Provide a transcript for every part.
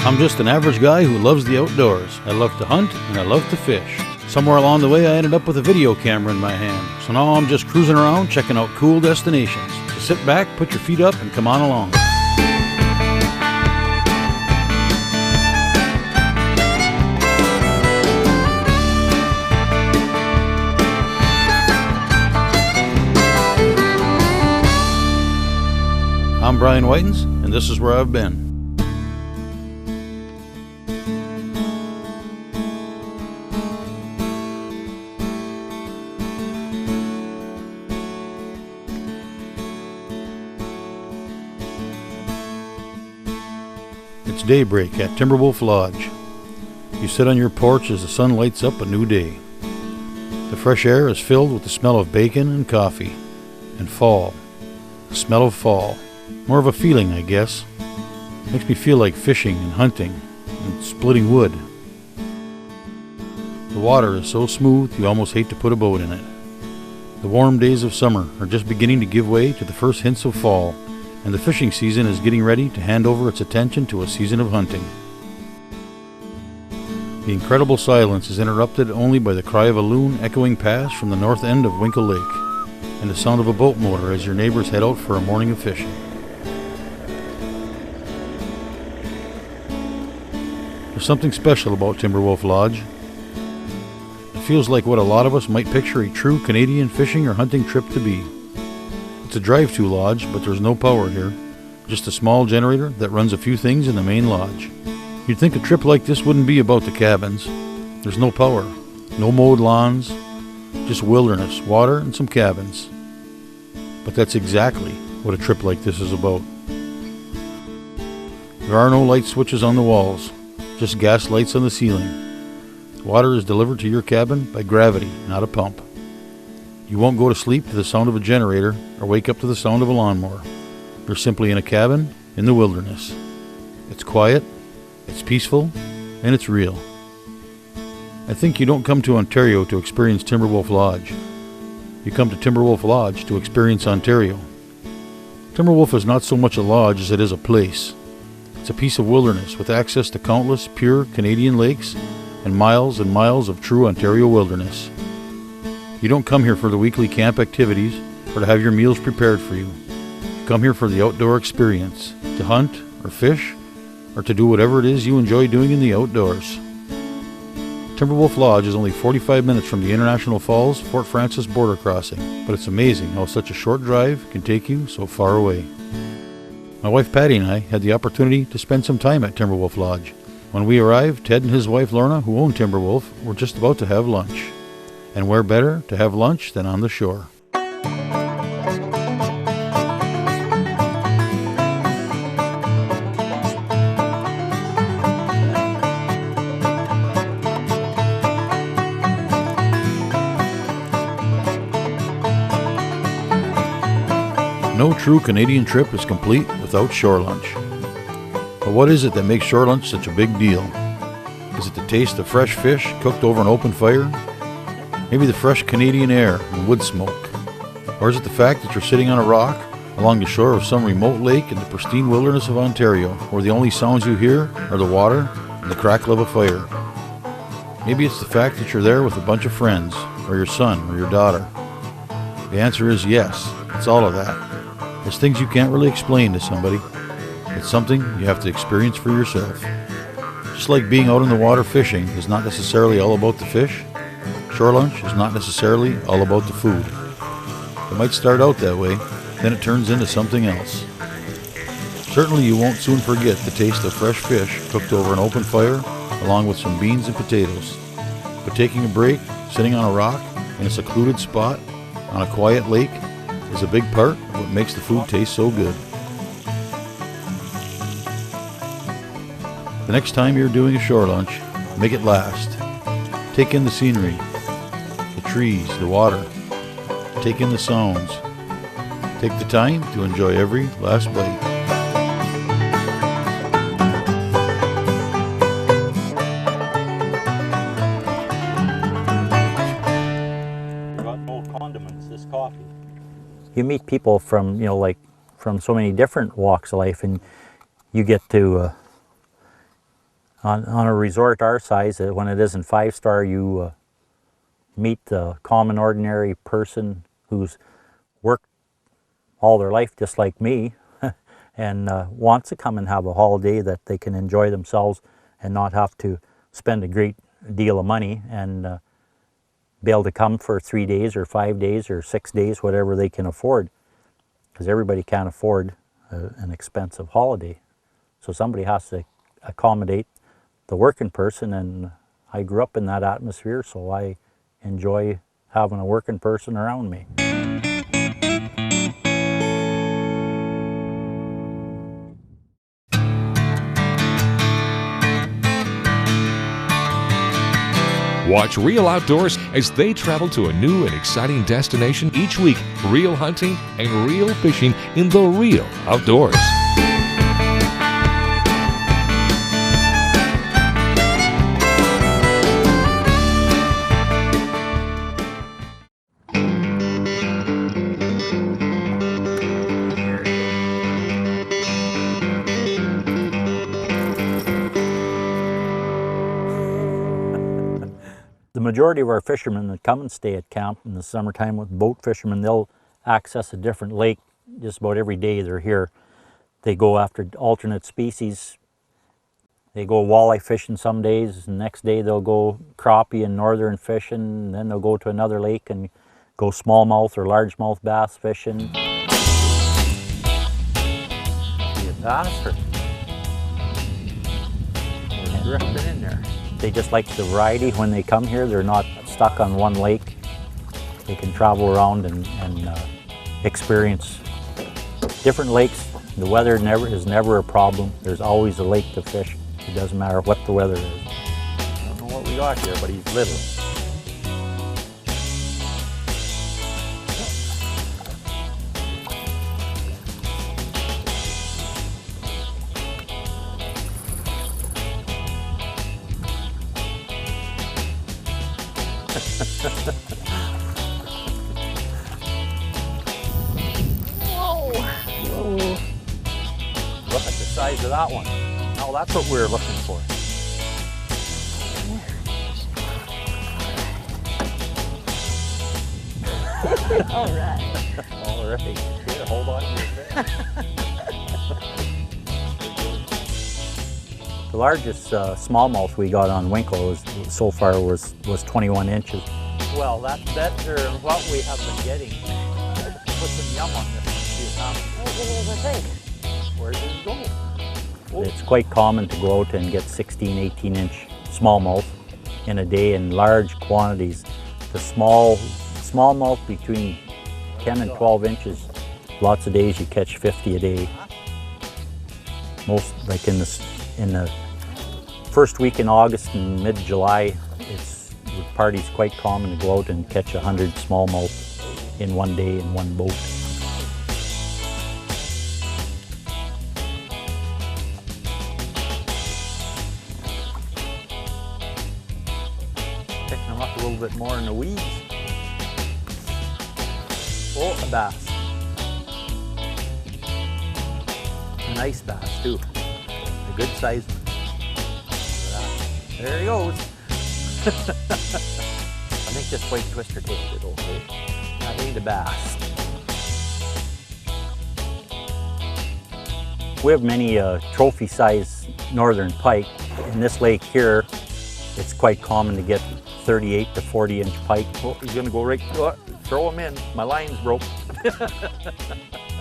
I'm just an average guy who loves the outdoors. I love to hunt and I love to fish. Somewhere along the way I ended up with a video camera in my hand. So now I'm just cruising around checking out cool destinations. So sit back, put your feet up and come on along. I'm Brian Whitens, and this is where I've been. It's daybreak at Timberwolf Lodge. You sit on your porch as the sun lights up a new day. The fresh air is filled with the smell of bacon and coffee. And fall. The smell of fall. More of a feeling, I guess. Makes me feel like fishing and hunting and splitting wood. The water is so smooth you almost hate to put a boat in it. The warm days of summer are just beginning to give way to the first hints of fall, and the fishing season is getting ready to hand over its attention to a season of hunting. The incredible silence is interrupted only by the cry of a loon echoing past from the north end of Winkle Lake, and the sound of a boat motor as your neighbors head out for a morning of fishing. There's something special about Timberwolf Lodge. It feels like what a lot of us might picture a true Canadian fishing or hunting trip to be. It's a drive-to lodge, but there's no power here. Just a small generator that runs a few things in the main lodge. You'd think a trip like this wouldn't be about the cabins. There's no power, no mowed lawns, just wilderness, water, and some cabins. But that's exactly what a trip like this is about. There are no light switches on the walls, just gas lights on the ceiling. Water is delivered to your cabin by gravity, not a pump. You won't go to sleep to the sound of a generator or wake up to the sound of a lawnmower. You're simply in a cabin in the wilderness. It's quiet, it's peaceful, and it's real. I think you don't come to Ontario to experience Timberwolf Lodge. You come to Timberwolf Lodge to experience Ontario. Timberwolf is not so much a lodge as it is a place. It's a piece of wilderness with access to countless pure Canadian lakes and miles of true Ontario wilderness. You don't come here for the weekly camp activities or to have your meals prepared for you. You come here for the outdoor experience, to hunt or fish or to do whatever it is you enjoy doing in the outdoors. Timberwolf Lodge is only 45 minutes from the International Falls Fort Frances border crossing, but it's amazing how such a short drive can take you so far away. My wife Patty and I had the opportunity to spend some time at Timberwolf Lodge. When we arrived, Ted and his wife Lorna, who own Timberwolf, were just about to have lunch. And where better to have lunch than on the shore? No true Canadian trip is complete without shore lunch. But what is it that makes shore lunch such a big deal? Is it the taste of fresh fish cooked over an open fire? Maybe the fresh Canadian air and wood smoke? Or is it the fact that you're sitting on a rock along the shore of some remote lake in the pristine wilderness of Ontario, where the only sounds you hear are the water and the crackle of a fire? Maybe it's the fact that you're there with a bunch of friends, or your son, or your daughter. The answer is yes, it's all of that. It's things you can't really explain to somebody. It's something you have to experience for yourself. Just like being out in the water fishing is not necessarily all about the fish, shore lunch is not necessarily all about the food. It might start out that way, then it turns into something else. Certainly you won't soon forget the taste of fresh fish cooked over an open fire along with some beans and potatoes. But taking a break, sitting on a rock in a secluded spot on a quiet lake is a big part of what makes the food taste so good. The next time you're doing a shore lunch, make it last. Take in the scenery, the trees, the water. Take in the sounds. Take the time to enjoy every last bite. Got no condiments, this coffee. You meet people from, from so many different walks of life, and you get to On a resort our size, when it isn't 5-star, you meet the common ordinary person who's worked all their life just like me and wants to come and have a holiday that they can enjoy themselves and not have to spend a great deal of money, and be able to come for 3 days or 5 days or 6 days, whatever they can afford, because everybody can't afford an expensive holiday. So somebody has to accommodate the working person, and I grew up in that atmosphere, so I enjoy having a working person around me. Watch Real Outdoors as they travel to a new and exciting destination each week. Real hunting and real fishing in the real outdoors. The majority of our fishermen that come and stay at camp in the summertime with boat fishermen, they'll access a different lake just about every day they're here. They go after alternate species. They go walleye fishing some days, the next day they'll go crappie and northern fishing, and then they'll go to another lake and go smallmouth or largemouth bass fishing. See a bass or drifting in there. They just like the variety. When they come here, they're not stuck on one lake. They can travel around and experience different lakes. The weather is never a problem. There's always a lake to fish. It doesn't matter what the weather is. I don't know what we got here, but he's little. Whoa. Look at the size of that one. Now that's what we were looking for. All right. All right. Here, hold on to your fish. The largest smallmouth we got on Winkle so far was 21 inches. Well, that's better than what we have been getting. Put some yum on this one, see how. What do you think? Where does it go? Oh. It's quite common to go out and get 16, 18-inch smallmouth in a day in large quantities. The smallmouth between 10 and 12 inches, lots of days you catch 50 a day. Most, like in the first week in August and mid-July, it's parties quite common to go out and catch 100 smallmouth in one day in one boat. Picking them up a little bit more in the weeds. Oh, a bass. A nice bass too. A good size one. There he goes. I think this white twister tailed it okay. That ain't a bass. We have many trophy size northern pike. In this lake here, it's quite common to get 38 to 40 inch pike. Oh, he's gonna go right, throw him in. My line's broke.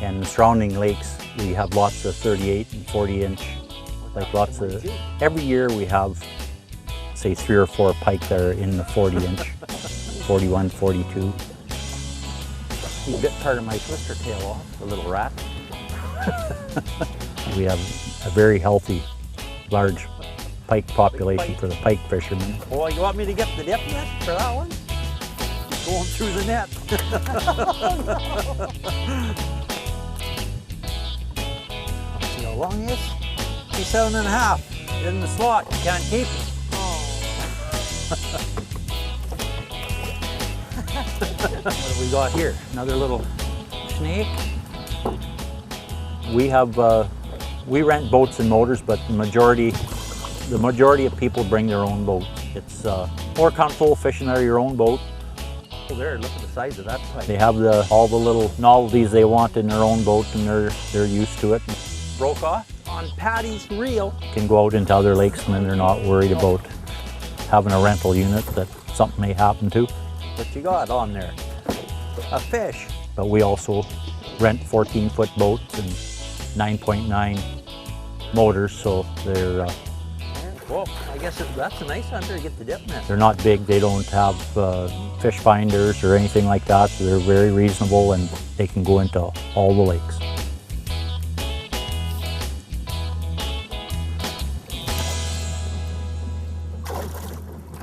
And the surrounding lakes, we have lots of 38 and 40 inch, like lots of, every year we have, say 3 or 4 pike that are in the 40 inch, 41, 42. He bit part of my twister tail off, the little rat. We have a very healthy, large pike population for the pike fishermen. Oh, you want me to get the dip net for that one? Going through the net. See how long he is? He's 7.5. In the slot, you can't keep it. What have we got here? Another little snake. We have, we rent boats and motors, but the majority The majority of people bring their own boat. It's more comfortable fishing out of your own boat. Oh, there, look at the size of that pike. They have all the little novelties they want in their own boat, and they're used to it. Broke off on Patty's reel. Can go out into other lakes and then they're not worried about having a rental unit that something may happen to. What you got on there? A fish. But we also rent 14-foot boats and 9.9 motors, so they're Whoa, I guess that's a nice one to get the dip net. they're not big. They don't have fish finders or anything like that. So they're very reasonable and they can go into all the lakes.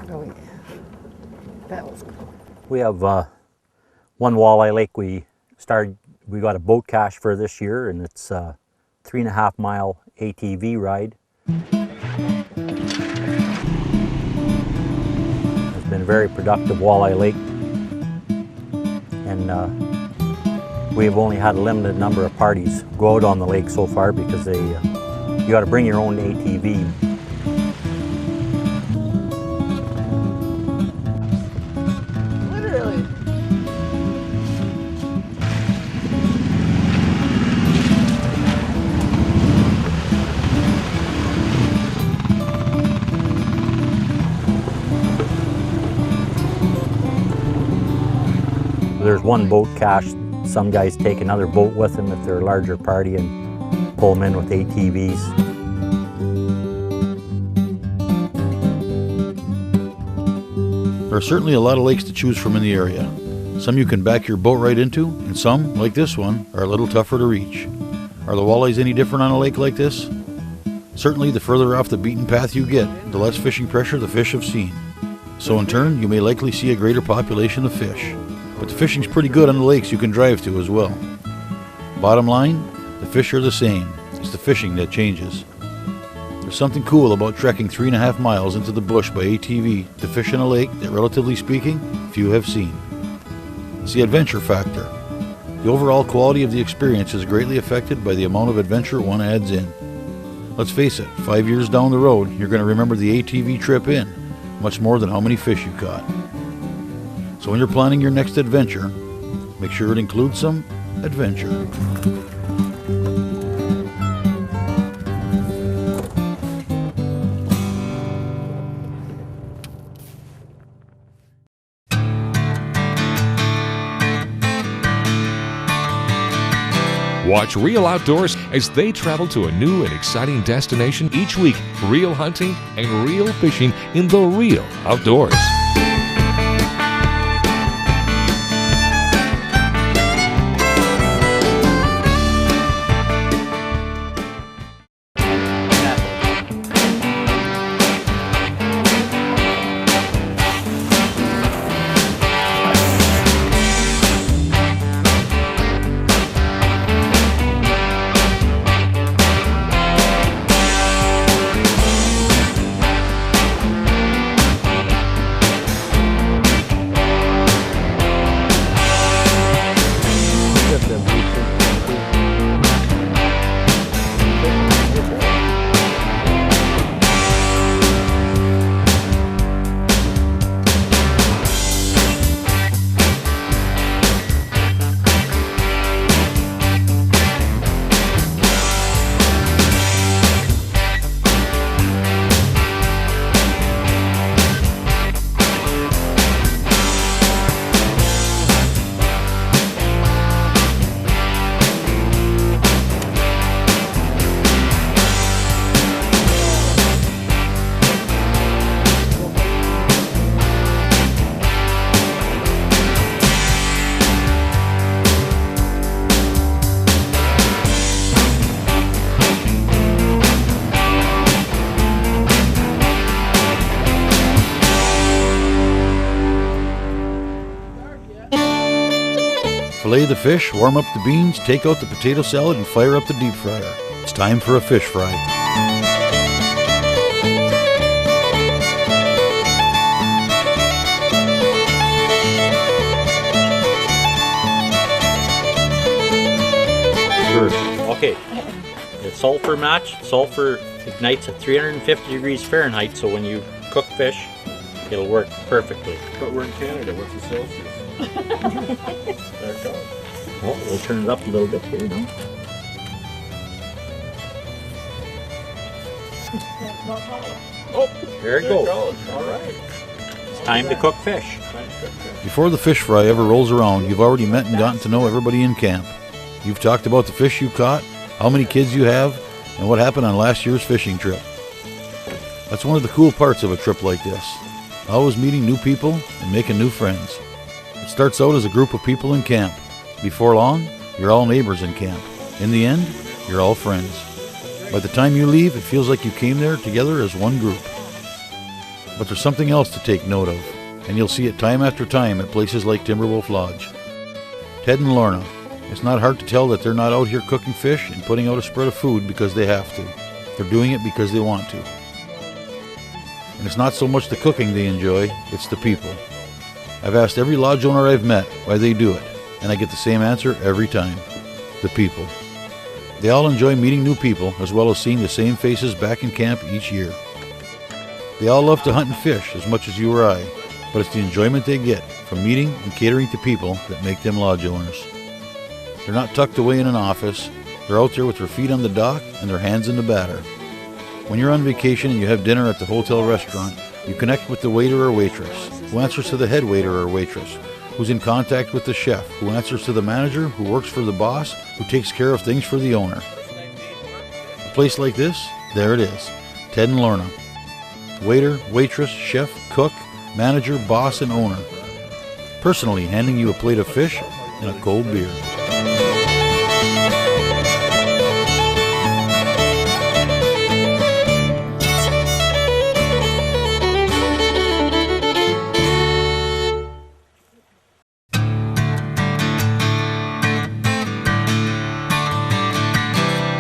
Oh, yeah. That was cool. We have one walleye lake we got a boat cache for this year, and it's a 3.5 mile ATV ride. It's been a very productive walleye lake, and we've only had a limited number of parties go out on the lake so far because you got to bring your own ATV. Literally. There's one boat cache. Some guys take another boat with them if they're a larger party and pull them in with ATVs. There are certainly a lot of lakes to choose from in the area. Some you can back your boat right into, and some, like this one, are a little tougher to reach. Are the walleyes any different on a lake like this? Certainly, the further off the beaten path you get, the less fishing pressure the fish have seen. So in turn, you may likely see a greater population of fish. But the fishing's pretty good on the lakes you can drive to as well. Bottom line, the fish are the same. It's the fishing that changes. There's something cool about trekking 3.5 miles into the bush by ATV to fish in a lake that, relatively speaking, few have seen. It's the adventure factor. The overall quality of the experience is greatly affected by the amount of adventure one adds in. Let's face it, 5 years down the road, you're going to remember the ATV trip in, much more than how many fish you caught. So when you're planning your next adventure, make sure it includes some adventure. Watch Real Outdoors as they travel to a new and exciting destination each week. Real hunting and real fishing in the real outdoors. Fillet the fish, warm up the beans, take out the potato salad, and fire up the deep fryer. It's time for a fish fry. Okay, it's sulfur match. Sulfur ignites at 350 degrees Fahrenheit, so when you cook fish, it'll work perfectly. But we're in Canada, what's the Celsius? There it goes. Well, we'll turn it up a little bit here, no? Oh, There it goes. All right. It's time to cook fish. Before the fish fry ever rolls around, you've already met and gotten to know everybody in camp. You've talked about the fish you caught, how many kids you have, and what happened on last year's fishing trip. That's one of the cool parts of a trip like this. Always meeting new people and making new friends. It starts out as a group of people in camp. Before long, you're all neighbors in camp. In the end, you're all friends. By the time you leave, it feels like you came there together as one group. But there's something else to take note of, and you'll see it time after time at places like Timberwolf Lodge. Ted and Lorna. It's not hard to tell that they're not out here cooking fish and putting out a spread of food because they have to. They're doing it because they want to. And it's not so much the cooking they enjoy, it's the people. I've asked every lodge owner I've met why they do it, and I get the same answer every time. The people. They all enjoy meeting new people as well as seeing the same faces back in camp each year. They all love to hunt and fish as much as you or I, but it's the enjoyment they get from meeting and catering to people that make them lodge owners. They're not tucked away in an office. They're out there with their feet on the dock and their hands in the batter. When you're on vacation and you have dinner at the hotel restaurant, you connect with the waiter or waitress, who answers to the head waiter or waitress, who's in contact with the chef, who answers to the manager, who works for the boss, who takes care of things for the owner. A place like this, there it is, Ted and Lorna. Waiter, waitress, chef, cook, manager, boss, and owner. Personally handing you a plate of fish and a cold beer.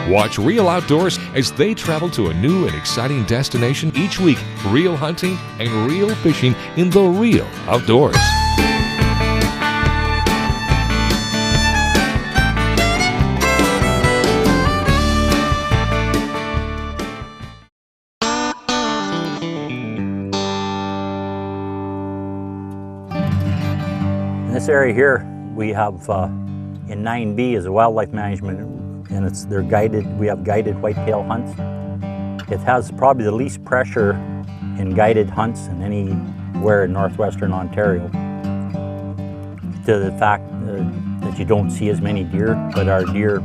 Watch Real Outdoors as they travel to a new and exciting destination each week. Real hunting and real fishing in the real outdoors. In this area here, we have in 9B is a wildlife management, and they're guided. We have guided whitetail hunts. It has probably the least pressure in guided hunts than anywhere in Northwestern Ontario. To the fact that you don't see as many deer, but our deer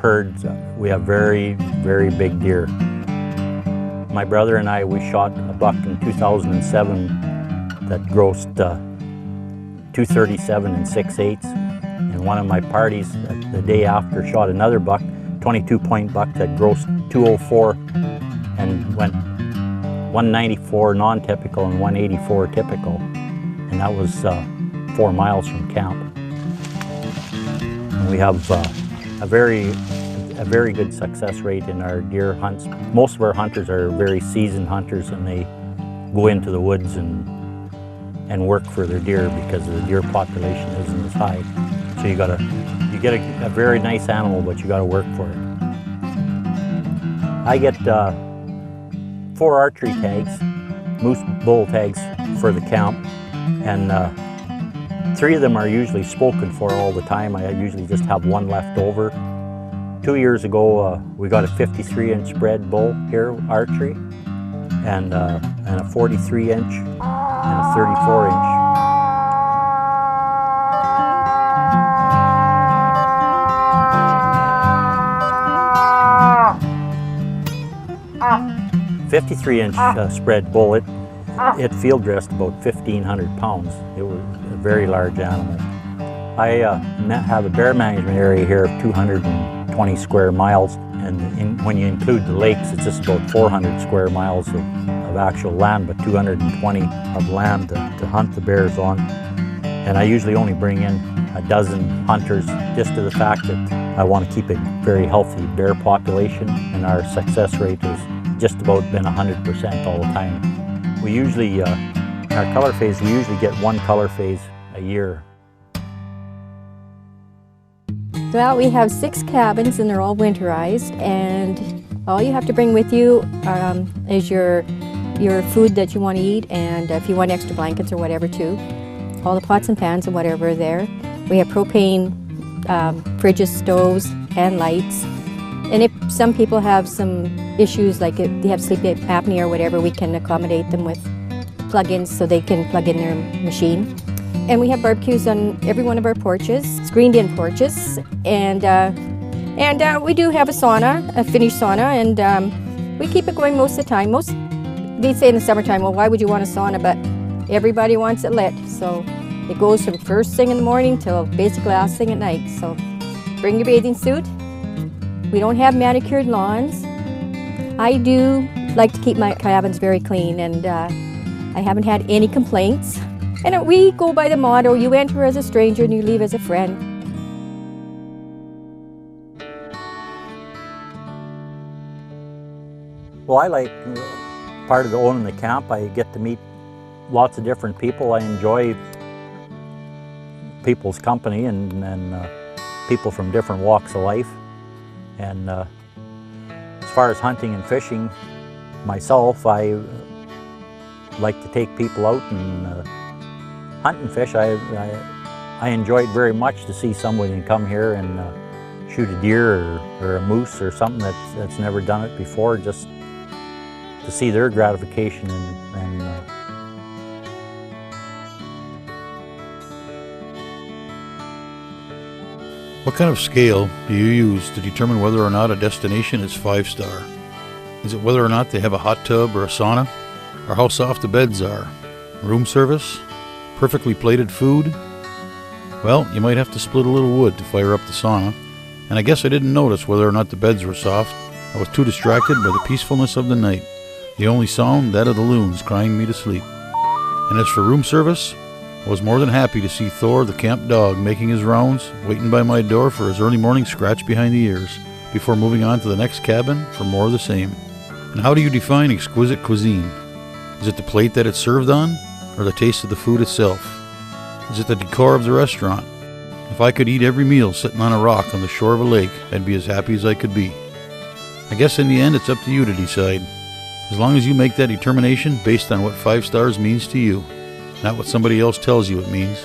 herds, we have very, very big deer. My brother and I, we shot a buck in 2007 that grossed 237 and 6/8. And one of my parties the day after shot another buck, 22-point buck that grossed 204 and went 194 non-typical and 184 typical. And that was 4 miles from camp. And we have a very good success rate in our deer hunts. Most of our hunters are very seasoned hunters, and they go into the woods and work for their deer because the deer population isn't as high. So you get a very nice animal, but you got to work for it. I get 4 archery tags, moose bull tags for the camp, and 3 of them are usually spoken for all the time. I usually just have 1 left over. 2 years ago, we got a 53-inch spread bull here, archery, and a 43-inch and a 34-inch. A 53-inch spread bull, it field dressed about 1,500 pounds. It was a very large animal. I have a bear management area here of 220 square miles, and when you include the lakes, it's just about 400 square miles of actual land, but 220 of land to hunt the bears on. And I usually only bring in a dozen hunters just to the fact that I want to keep a very healthy bear population, and our success rate has just about been 100% all the time. We usually, in our color phase, we usually get 1 color phase a year. Well, we have 6 cabins and they're all winterized, and all you have to bring with you is your food that you want to eat, and if you want extra blankets or whatever too. All the pots and pans and whatever are there. We have propane fridges, stoves, and lights. And if some people have some issues, like if they have sleep apnea or whatever, we can accommodate them with plug-ins so they can plug in their machine. And we have barbecues on every one of our porches, screened-in porches, and we do have a sauna, a finished sauna, and we keep it going most of the time. They say in the summertime, well, why would you want a sauna? But everybody wants it lit, so it goes from first thing in the morning till basically last thing at night. So bring your bathing suit. We don't have manicured lawns. I do like to keep my cabins very clean, and I haven't had any complaints. And we go by the motto, you enter as a stranger and you leave as a friend. Well, I like part of owning the camp. I get to meet lots of different people. I enjoy people's company and people from different walks of life. And as far as hunting and fishing, myself, I like to take people out and hunt and fish. I enjoy it very much to see somebody come here and shoot a deer or a moose or something that's never done it before, just to see their gratification and What kind of scale do you use to determine whether or not a destination is 5-star? Is it whether or not they have a hot tub or a sauna? Or how soft the beds are? Room service? Perfectly plated food? Well, you might have to split a little wood to fire up the sauna. And I guess I didn't notice whether or not the beds were soft. I was too distracted by the peacefulness of the night. The only sound, that of the loons crying me to sleep. And as for room service, I was more than happy to see Thor, the camp dog, making his rounds, waiting by my door for his early morning scratch behind the ears, before moving on to the next cabin for more of the same. And how do you define exquisite cuisine? Is it the plate that it's served on, or the taste of the food itself? Is it the decor of the restaurant? If I could eat every meal sitting on a rock on the shore of a lake, I'd be as happy as I could be. I guess in the end it's up to you to decide, as long as you make that determination based on what 5 stars means to you, not what somebody else tells you it means.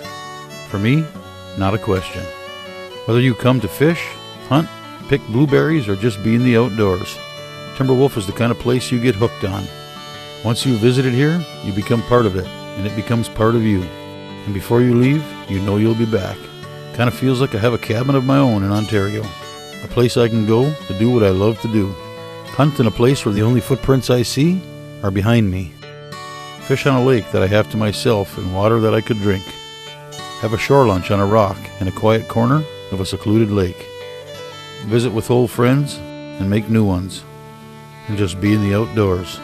For me, not a question. Whether you come to fish, hunt, pick blueberries, or just be in the outdoors, Timberwolf is the kind of place you get hooked on. Once you've visited here, you become part of it, and it becomes part of you. And before you leave, you know you'll be back. Kind of feels like I have a cabin of my own in Ontario. A place I can go to do what I love to do. Hunt in a place where the only footprints I see are behind me. Fish on a lake that I have to myself and water that I could drink. Have a shore lunch on a rock in a quiet corner of a secluded lake. Visit with old friends and make new ones. And just be in the outdoors.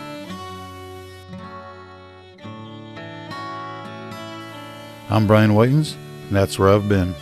I'm Brian Whitens, and that's where I've been.